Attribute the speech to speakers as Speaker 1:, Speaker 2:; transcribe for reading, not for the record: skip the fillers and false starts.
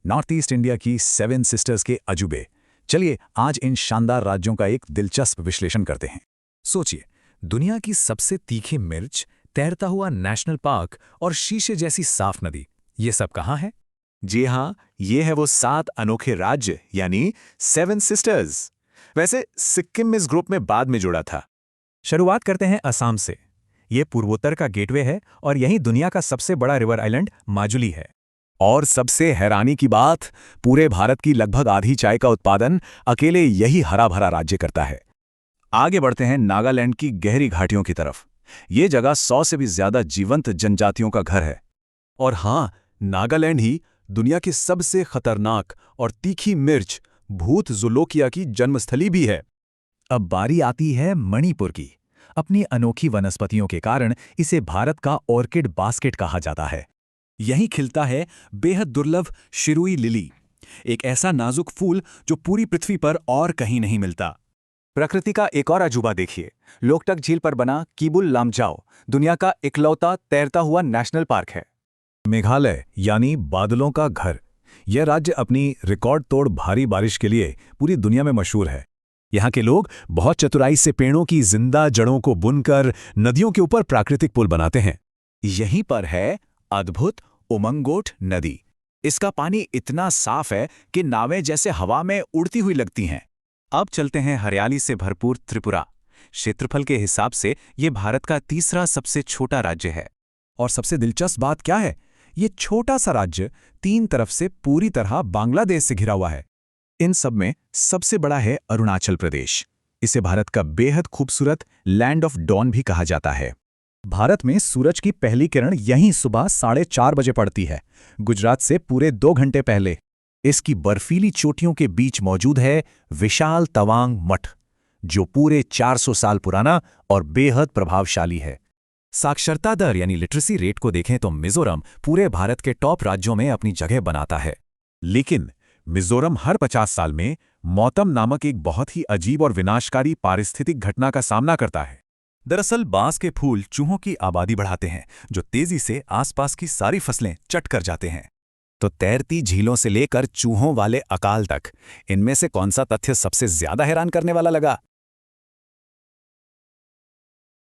Speaker 1: North east India की 7 sisters के अजूबे। चलिए आज इन शानदार राज्यों का एक दिलचस्प विश्लेषण करते हैं। सोचिए, दुनिया की सबसे तीखी मिर्च, तैरता हुआ नेशनल पार्क और शीशे जैसी साफ नदी, ये सब कहाँ है?
Speaker 2: जी हाँ, ये है वो 7 अनोखे राज्य यानी 7 सिस्टर्स। वैसे सिक्किम इस ग्रुप में बाद में जुड़ा था।
Speaker 3: शुरुआत करते हैं असम से। ये पूर्वोत्तर का गेटवे है और यही दुनिया का सबसे बड़ा रिवर आइलैंड माजुली है।
Speaker 1: और सबसे हैरानी की बात, पूरे भारत की लगभग आधी चाय का उत्पादन अकेले यही हरा भरा राज्य करता है। आगे बढ़ते हैं नागालैंड की गहरी घाटियों की तरफ। ये जगह 100 से भी ज्यादा जीवंत जनजातियों का घर है। और हाँ, नागालैंड ही दुनिया की सबसे खतरनाक और तीखी मिर्च भूत ज़ुलोकिया की जन्मस्थली भी है।
Speaker 3: अब बारी आती है मणिपुर की। अपनी अनोखी वनस्पतियों के कारण इसे भारत का ऑर्किड बास्केट कहा जाता है।
Speaker 1: यहीं खिलता है बेहद दुर्लभ शिरुई लिली, एक ऐसा नाजुक फूल जो पूरी पृथ्वी पर और कहीं नहीं मिलता।
Speaker 2: प्रकृति का एक और अजूबा देखिए, लोकटक झील पर बना किबुल लामजाओ दुनिया का इकलौता तैरता हुआ नेशनल पार्क है।
Speaker 1: मेघालय यानी बादलों का घर, यह राज्य अपनी रिकॉर्ड तोड़ भारी बारिश के लिए पूरी दुनिया में मशहूर है। यहाँ के लोग बहुत चतुराई से पेड़ों की जिंदा जड़ों को बुनकर नदियों के ऊपर प्राकृतिक पुल बनाते हैं।
Speaker 2: यहीं पर है अद्भुत उमंगोट नदी। इसका पानी इतना साफ है कि नावें जैसे हवा में उड़ती हुई लगती हैं। अब चलते हैं हरियाली से भरपूर त्रिपुरा। क्षेत्रफल के हिसाब से ये भारत का तीसरा सबसे छोटा राज्य है।
Speaker 3: और सबसे दिलचस्प बात क्या है, ये छोटा सा राज्य 3 तरफ से पूरी तरह बांग्लादेश से घिरा हुआ है।
Speaker 1: इन सब में सबसे बड़ा है अरुणाचल प्रदेश। इसे भारत का बेहद खूबसूरत लैंड ऑफ डॉन भी कहा जाता है।
Speaker 3: भारत में सूरज की पहली किरण यहीं सुबह 4:30 बजे पड़ती है, गुजरात से पूरे 2 घंटे पहले।
Speaker 1: इसकी बर्फीली चोटियों के बीच मौजूद है विशाल तवांग मठ, जो पूरे 400 साल पुराना और बेहद प्रभावशाली है।
Speaker 3: साक्षरता दर यानी लिटरेसी रेट को देखें तो मिजोरम पूरे भारत के टॉप राज्यों में अपनी जगह बनाता है।
Speaker 1: लेकिन मिजोरम हर 50 साल में मौतम नामक एक बहुत ही अजीब और विनाशकारी पारिस्थितिक घटना का सामना करता है।
Speaker 3: दरअसल बांस के फूल चूहों की आबादी बढ़ाते हैं, जो तेजी से आसपास की सारी फसलें चट कर जाते हैं।
Speaker 1: तो तैरती झीलों से लेकर चूहों वाले अकाल तक, इनमें से कौन सा तथ्य सबसे ज्यादा हैरान करने वाला लगा?